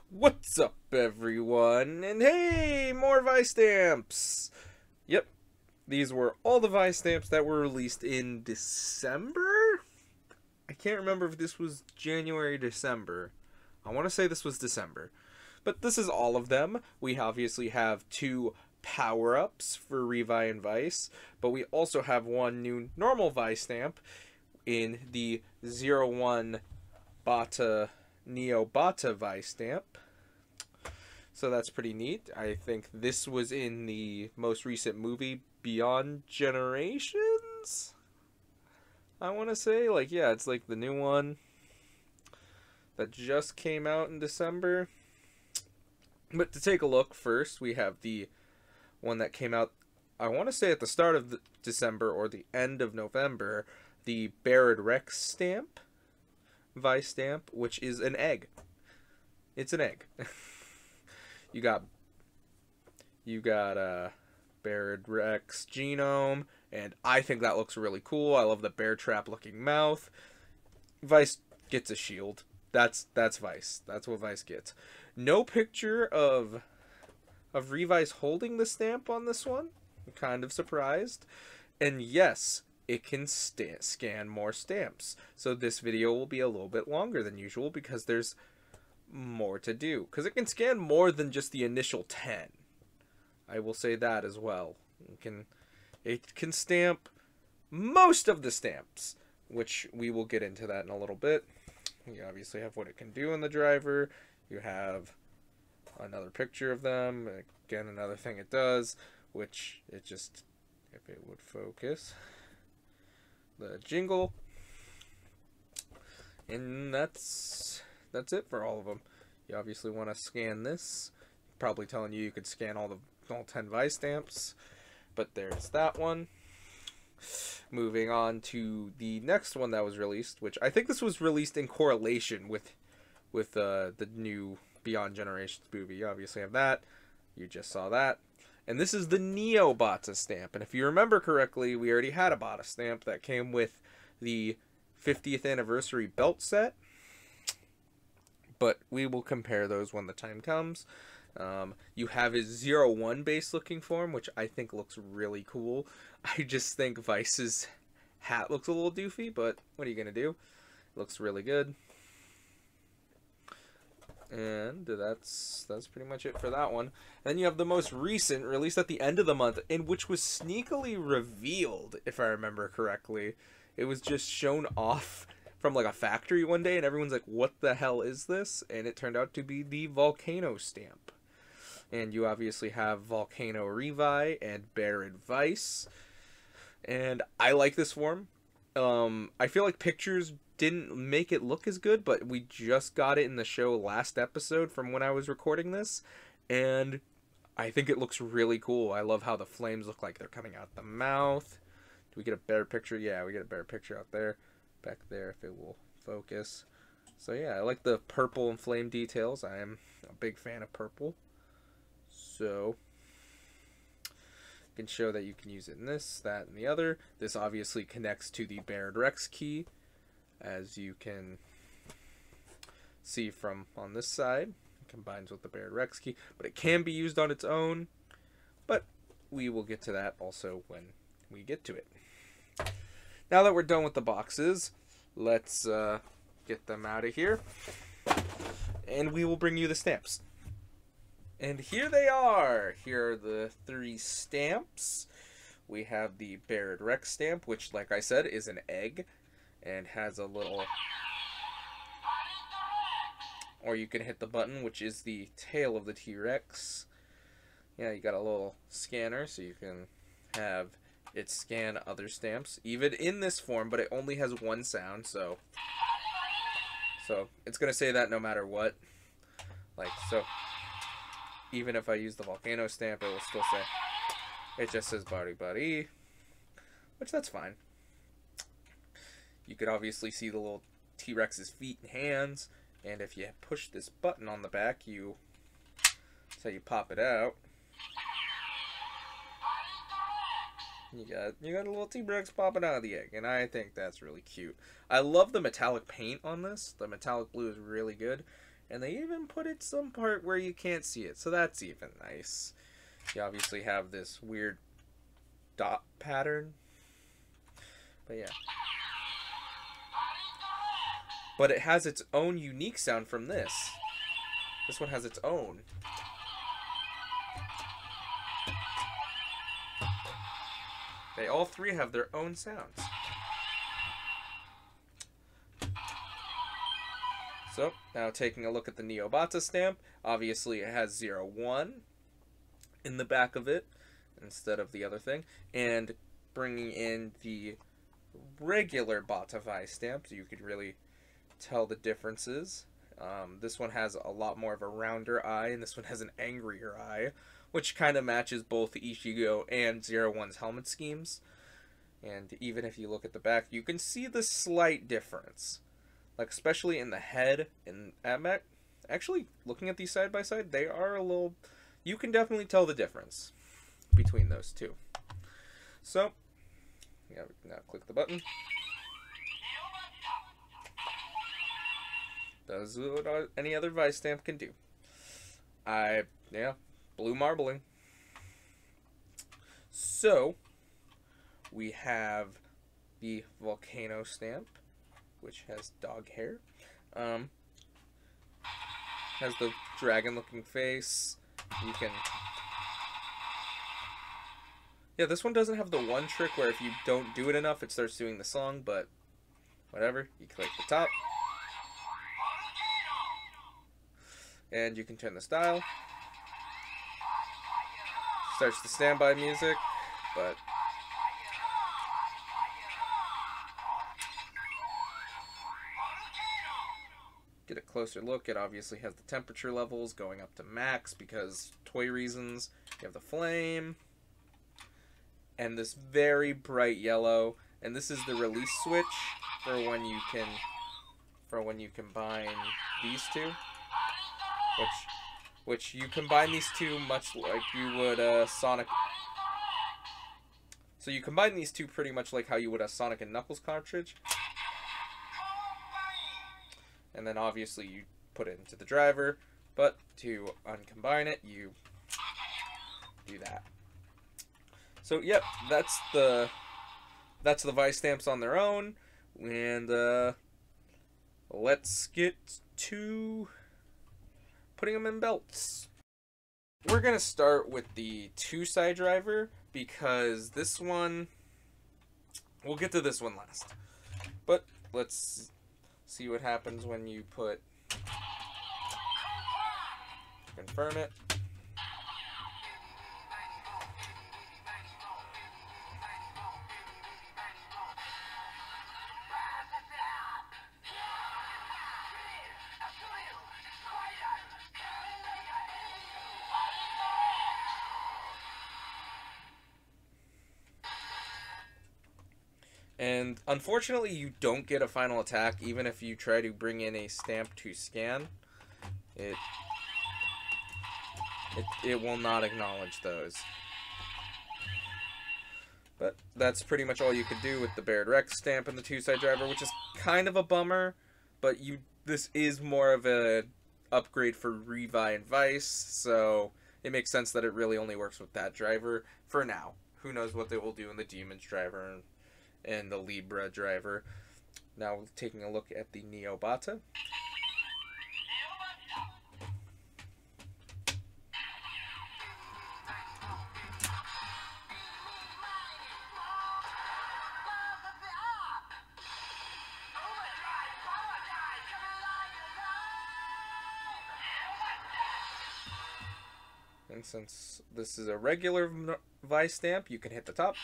What's up, everyone? And hey, more Vistamps! Yep, these were all the Vistamps that were released in December? I can't remember if this was January or December. I want to say this was December. But this is all of them. We obviously have two power-ups for Revi and Vice, but we also have one new normal Vistamp in the 01 Batta Neobota Vistamp. So that's pretty neat. I think this was in the most recent movie, Beyond Generations? I want to say, yeah, it's like the new one that just came out in December. But to take a look first, we have the one that came out, I want to say at the start of December or the end of November, the Barid stamp, Vistamp, which is an egg. It's an egg. You got Barid Rex genome, and I think that looks really cool. I love the bear trap looking mouth. Vice gets a shield. That's Vice. That's what Vice gets. No picture of Revice holding the stamp on this one. I'm kind of surprised. And yes, it can scan more stamps. So this video will be a little bit longer than usual because there's more to do, because it can scan more than just the initial 10. I will say that as well. It can stamp most of the stamps, which we will get into that in a little bit. You obviously have what it can do in the driver. You have another picture of them. Again, another thing it does, which it just, if it would focus, the jingle. And that's it for all of them. You obviously want to scan this. Probably telling you could scan all 10 Vistamps, but there's that one. Moving on to the next one that was released, which I think this was released in correlation with the new Beyond Generations movie. You obviously have that. You just saw that. And this is the Niobata Stamp. And if you remember correctly, we already had a Batta Stamp that came with the 50th anniversary belt set. But we will compare those when the time comes. You have his 01 base looking form, which I think looks really cool. I just think Vice's hat looks a little doofy, but what are you going to do? It looks really good. And that's pretty much it for that one. Then you have the most recent, released at the end of the month, and which was sneakily revealed, if I remember correctly. It was just shown off from like a factory one day, and everyone's like, what the hell is this? And it turned out to be the Volcano Stamp. And you obviously have Volcano Revi and Barid Vice. And I like this form. I feel like pictures didn't make it look as good, but we just got it in the show last episode from when I was recording this, and I think it looks really cool. I love how the flames look like they're coming out the mouth. Do we get a better picture? Yeah, we get a better picture out there. Back there, if it will focus. So yeah, I like the purple and flame details. I am a big fan of purple. So I can show that you can use it in this, that, and the other. This obviously connects to the Barid Rex key, as you can see from on this side. It combines with the Barid Rex key, but it can be used on its own. But we will get to that also when we get to it. Now that we're done with the boxes, let's get them out of here, and we will bring you the stamps. And here they are. Here are the 3 stamps. We have the Barid Rex stamp, which, like I said, is an egg and has a little, or you can hit the button, which is the tail of the T-Rex. Yeah, you got a little scanner, so you can have it scan other stamps, even in this form, but it only has one sound, so it's gonna say that no matter what. So even if I use the Volcano Stamp, it will still say, it just says Barid, which that's fine. You could obviously see the little T-Rex's feet and hands, and if you push this button on the back, that's how you pop it out. You got a little T-Rex popping out of the egg, and I think that's really cute. I love the metallic paint on this. The metallic blue is really good, And they even put it some part where you can't see it, so that's even nice. You obviously have this weird dot pattern. But yeah. But it has its own unique sound from this. This one has its own. They all three have their own sounds. So, now taking a look at the Niobata stamp, obviously it has 01 in the back of it instead of the other thing, and bringing in the regular Batta Vistamp, so you could really tell the differences. This one has a lot more of a rounder eye, and this one has an angrier eye, which kind of matches both Ichigo and 01's helmet schemes. And even if you look at the back, you can see the slight difference. Like, especially in the head and back. Actually, looking at these side by side, they are a little... You can definitely tell the difference between those two. So, yeah, now click the button. Does what any other Vistamp can do. Yeah, blue marbling. So, we have the Volcano Stamp, which has dog hair. Has the dragon-looking face. You can... Yeah, this one doesn't have the one trick where if you don't do it enough, it starts doing the song, but whatever. You click the top. And you can turn the style. Starts the standby music, but... Get a closer look, it obviously has the temperature levels going up to max because toy reasons. You have the flame. And this very bright yellow. And this is the release switch for when you combine these two. Which you combine these two much like you would Sonic. So you combine these two pretty much like how you would a Sonic and Knuckles cartridge. And then obviously you put it into the driver, but to uncombine it, you do that. So yep, that's the Vistamps on their own, and let's get to putting them in belts. We're gonna start with the two-side driver because this one, we'll get to this one last. But let's see what happens when you put, confirm it. And unfortunately, you don't get a final attack, even if you try to bring in a stamp to scan. It will not acknowledge those. But that's pretty much all you could do with the Barid Rex stamp and the two-side driver, which is kind of a bummer. But this is more of a upgrade for Revi and Vice, so it makes sense that it really only works with that driver for now. Who knows what they will do in the Demons driver and the Libra driver. Now taking a look at the Neobata. And since this is a regular Vistamp, you can hit the top.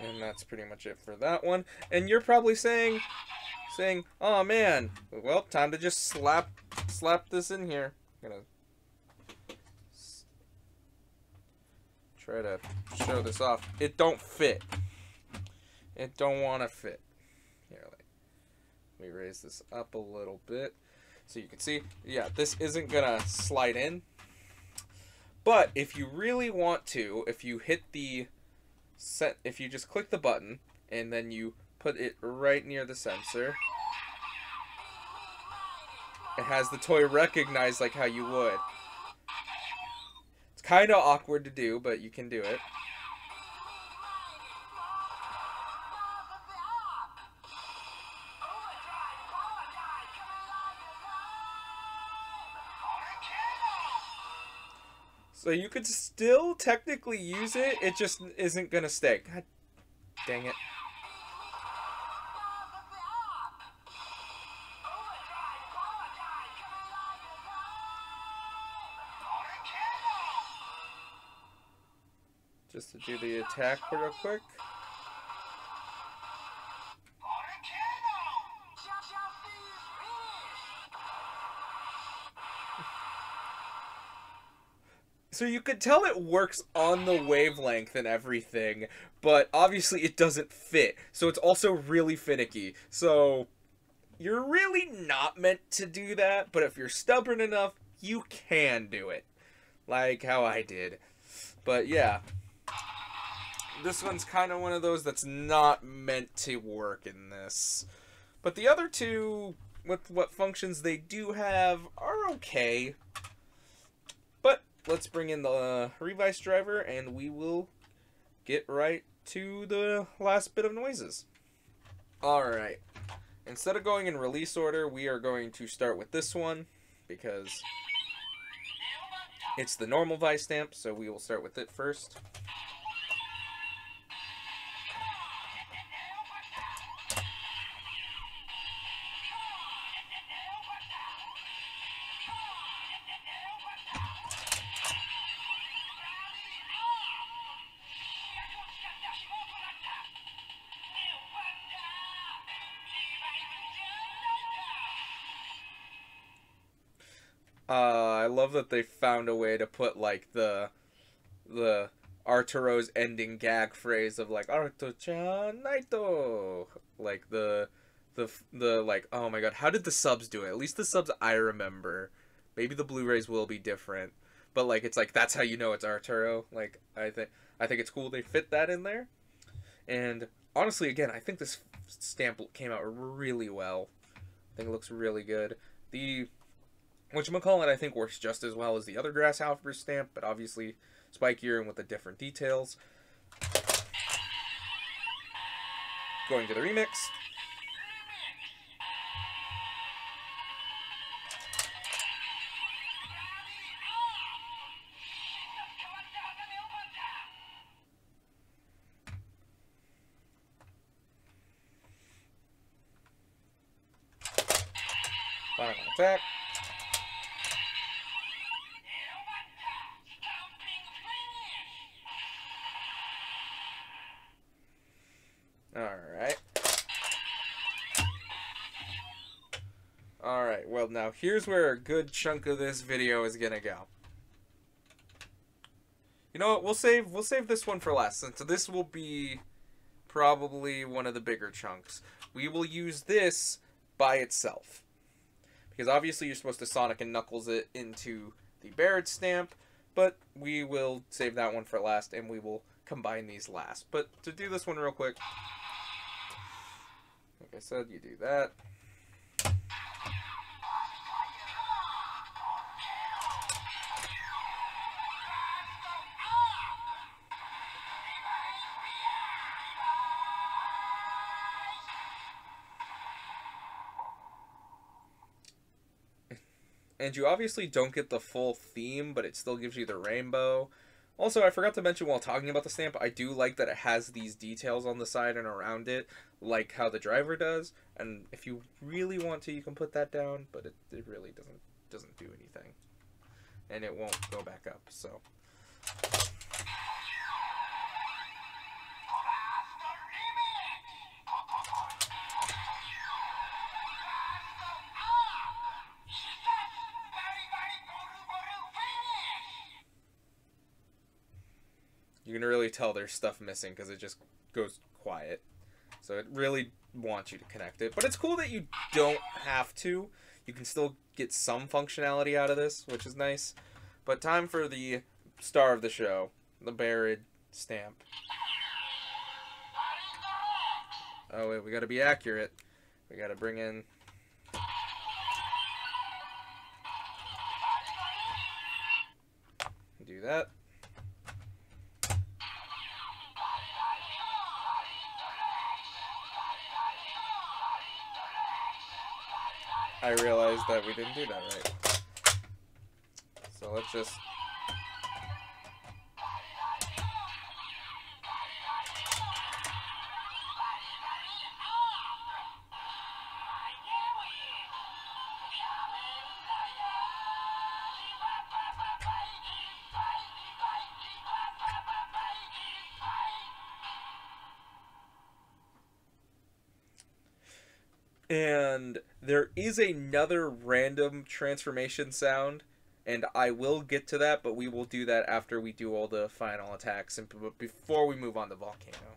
And that's pretty much it for that one. And you're probably saying, oh man, well, time to just slap this in here. I'm gonna try to show this off. It don't fit. It don't want to fit. Here, let me raise this up a little bit. So you can see, yeah, this isn't gonna slide in. But if you really want to, if you hit the if you just click the button and then you put it right near the sensor, it has the toy recognized like how you would. It's kind of awkward to do, but you can do it. So you could still technically use it, it just isn't gonna stay. God dang it. Just to do the attack real quick. So you could tell it works on the wavelength and everything, but obviously it doesn't fit. So it's also really finicky. So you're really not meant to do that, but if you're stubborn enough, you can do it. Like how I did. But yeah. This one's kind of one of those that's not meant to work in this. But the other two, with what functions they do have, are okay. But let's bring in the Revice driver and we will get right to the last bit of noises. Alright. Instead of going in release order, we are going to start with this one because it's the normal Vistamp, so we will start with it first. I love that they found a way to put like the Arturo's ending gag phrase of like Arto-chan Naito, like the like, oh my god, how did the subs do it? At least the subs I remember. Maybe the Blu-rays will be different, but like it's like that's how you know it's Arturo. Like I think it's cool they fit that in there. And honestly, again, I think this stamp came out really well. I think it looks really good. The whatchamacallit, I think, works just as well as the other Grasshopper stamp, but obviously spikier and with the different details. Going to the remix. Final attack. Alright, well now here's where a good chunk of this video is gonna go. You know what, we'll save this one for last, since this will be probably one of the bigger chunks. We will use this by itself. Because obviously you're supposed to Sonic and Knuckles it into the Barid stamp, but we will save that one for last and we will combine these last. But to do this one real quick, like I said, you do that. And you obviously don't get the full theme, but it still gives you the rainbow. Also, I forgot to mention while talking about the stamp, I do like that it has these details on the side and around it, like how the driver does. And if you really want to, you can put that down, but it really doesn't do anything. And it won't go back up, so... You can really tell there's stuff missing because it just goes quiet. So it really wants you to connect it. But it's cool that you don't have to. you can still get some functionality out of this, which is nice. But time for the star of the show, the Barid stamp. Oh wait, we gotta be accurate. We gotta bring in... Do that. I realized that we didn't do that right. So let's just... And there is another random transformation sound, and I will get to that, but we will do that after we do all the final attacks and before we move on to Volcano.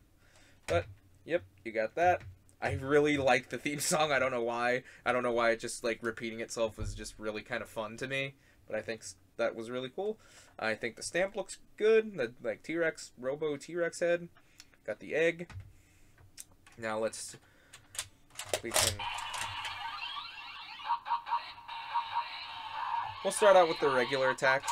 But, yep, you got that. I really like the theme song. I don't know why. I don't know why it just, like, repeating itself was just really kind of fun to me, but I think that was really cool. I think the stamp looks good. The, like, T-Rex, Robo T-Rex head. Got the egg. Now let's... We'll start out with the regular attack.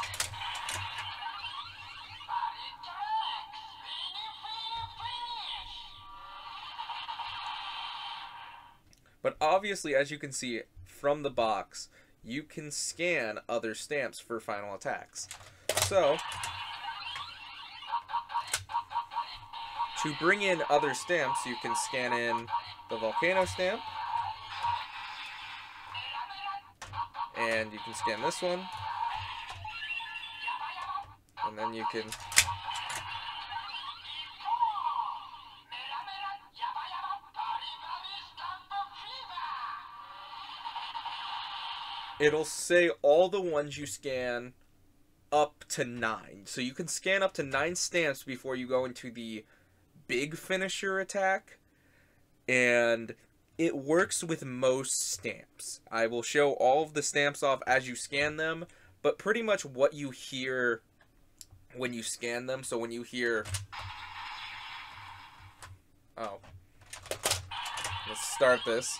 But obviously, as you can see from the box, you can scan other stamps for final attacks. So, to bring in other stamps, you can scan in the Volcano Stamp, and you can scan this one, and then you can it'll say all the ones you scan up to 9. So you can scan up to 9 stamps before you go into the big finisher attack. And it works with most stamps. I will show all of the stamps off as you scan them, but pretty much what you hear when you scan them. So when you hear... Oh. Let's start this.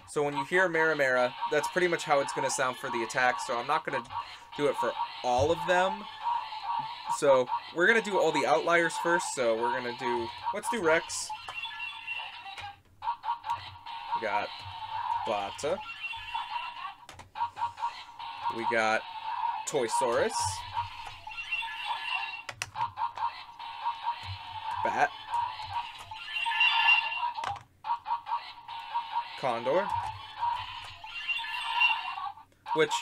So when you hear Mera Mera, that's pretty much how it's going to sound for the attack. So I'm not going to do it for all of them. So we're going to do all the outliers first. So we're going to do... Let's do Rex. We got Batta. We got Toysaurus. Bat. Condor. Which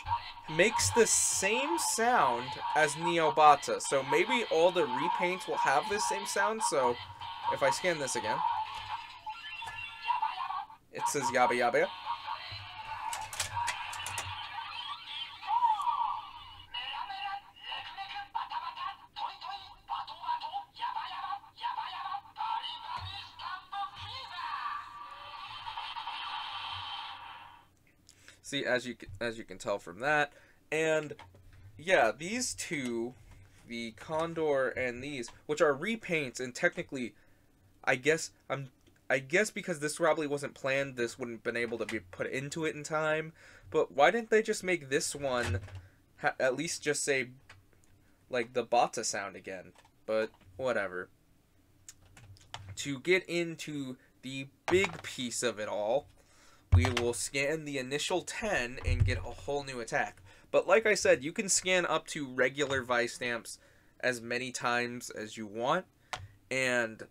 makes the same sound as Neobota. So maybe all the repaints will have this same sound. So if I scan this again, it says Yaba Yaba. See, as you can tell from that. And yeah, these two, the Condor and these, which are repaints, and technically, I guess because this probably wasn't planned, this wouldn't have been able to be put into it in time. But why didn't they just make this one at least just say like the Batta sound again? But whatever. To get into the big piece of it all, we will scan the initial 10 and get a whole new attack. But like I said, you can scan up to regular Vistamps as many times as you want. And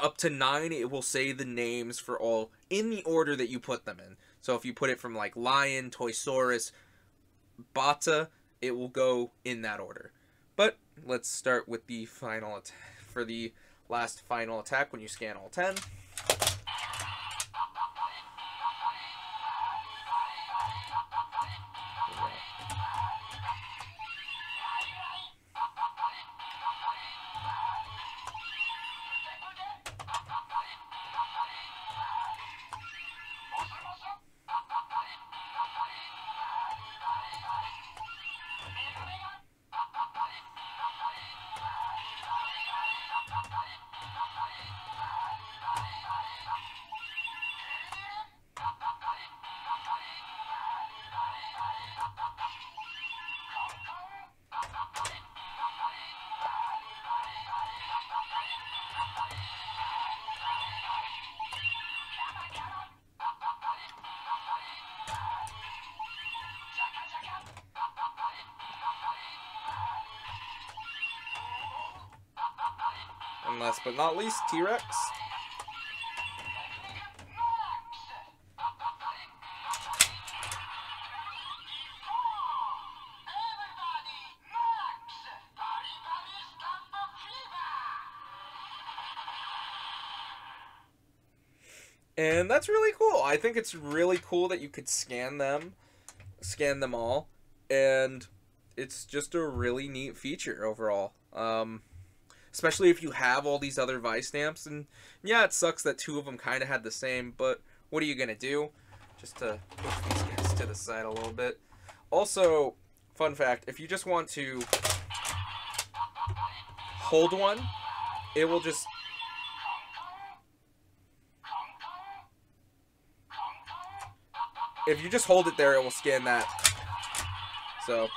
up to 9, it will say the names for all in the order that you put them in. So if you put it from like Lion, Toysaurus, Batta, it will go in that order. But let's start with the final attack. For the last final attack when you scan all 10. And last but not least, T-Rex. And that's really cool. I think it's really cool that you could scan them all, and it's just a really neat feature overall. Especially if you have all these other Vistamps, and yeah, it sucks that two of them kind of had the same, but what are you gonna do? Just to push these guys to the side a little bit. Also, fun fact, if you just want to hold one, it will just... If you just hold it there, it will scan that. So...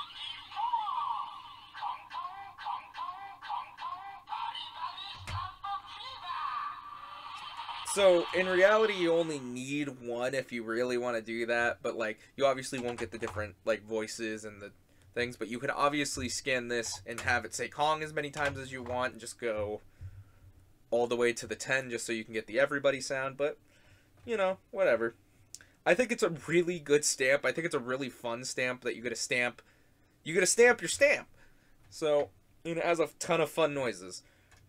So, in reality, you only need one if you really want to do that, but, like, you obviously won't get the different, like, voices and the things, but you can obviously scan this and have it say Kong as many times as you want and just go all the way to the 10 just so you can get the everybody sound, but, you know, whatever. I think it's a really good stamp. I think it's a really fun stamp that you get to stamp. You get to stamp your stamp. So, it has a ton of fun noises.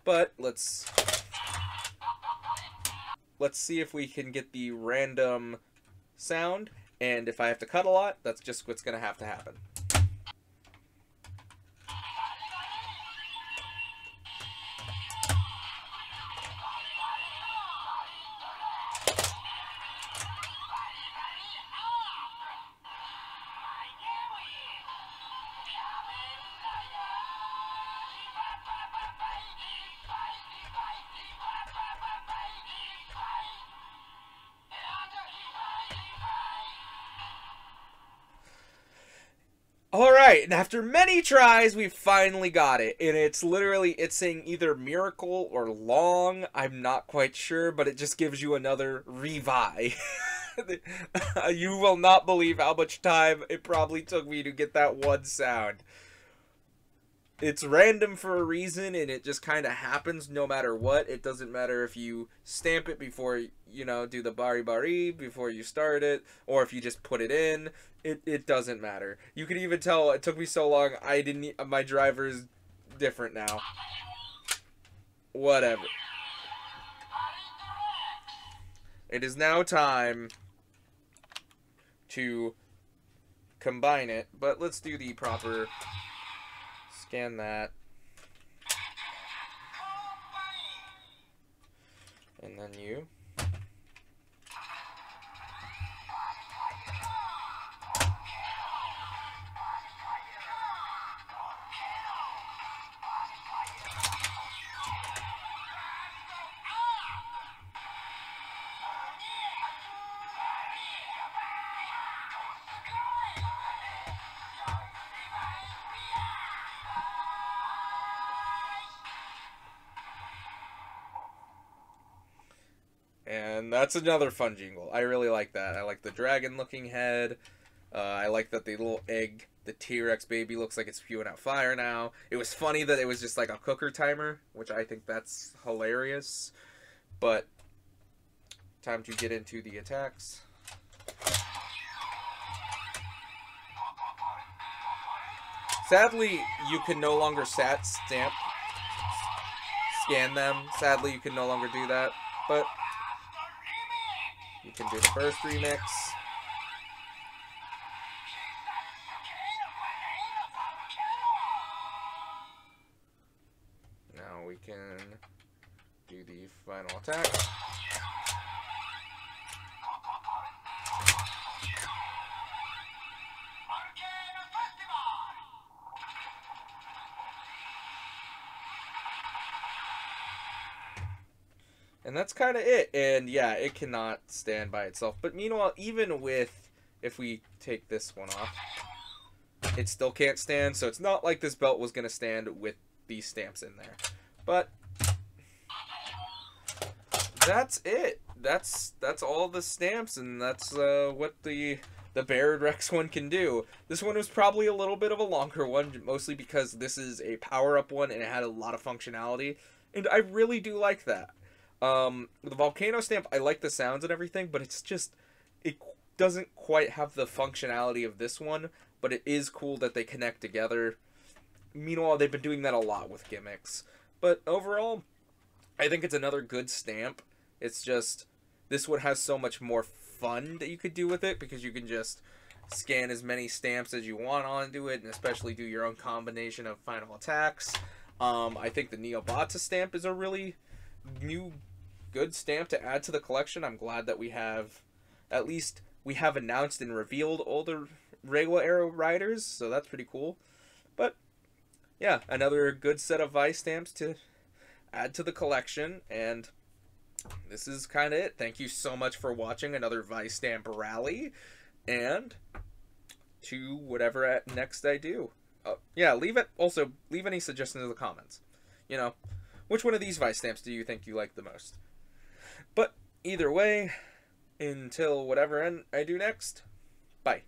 But, let's see if we can get the random sound, and if I have to cut a lot, that's just what's going to happen. Alright, and after many tries, we finally got it. And it's literally, it's saying either miracle or long. I'm not quite sure, but it just gives you another revi. You will not believe how much time it probably took me to get that one sound. It's random for a reason, and it just kind of happens no matter what. It doesn't matter if you stamp it before, you know, do the Barid before you start it, or if you just put it in. It doesn't matter. You can even tell it took me so long, my driver's different now. Whatever. It is now time to combine it, but let's do the proper... Scan that. And then you. And that's another fun jingle. I really like that. I like the dragon-looking head. I like that the little egg, the T-Rex baby, looks like it's spewing out fire now. It was funny that it was just like a cooker timer, which I think that's hilarious. But, time to get into the attacks. Sadly, you can no longer scan them. Sadly, you can no longer do that. But... you can do the burst remix. Now we can do the final attack. And that's kind of it. And yeah, it cannot stand by itself. But meanwhile, even with, if we take this one off, it still can't stand. So it's not like this belt was going to stand with these stamps in there. But that's it. That's all the stamps, and that's what the Barid Rex one can do. This one was probably a little bit of a longer one, mostly because this is a power-up one and it had a lot of functionality. And I really do like that. The Volcano Stamp, I like the sounds and everything, but it's just, it doesn't quite have the functionality of this one, but it is cool that they connect together. Meanwhile, they've been doing that a lot with gimmicks. But overall, I think it's another good stamp. It's just, this one has so much more fun that you could do with it, because you can just scan as many stamps as you want onto it, and especially do your own combination of final attacks. I think the Niobata Stamp is a really new, good stamp to add to the collection. I'm glad that we have, at least, we have announced and revealed older Reiwa era riders, so that's pretty cool. But, yeah, another good set of Vistamps to add to the collection, and this is kind of it. Thank you so much for watching another Vistamp rally, and to whatever next I do. Yeah, leave any suggestions in the comments. You know, which one of these Vistamps do you think you like the most? But either way, until whatever I do next, bye.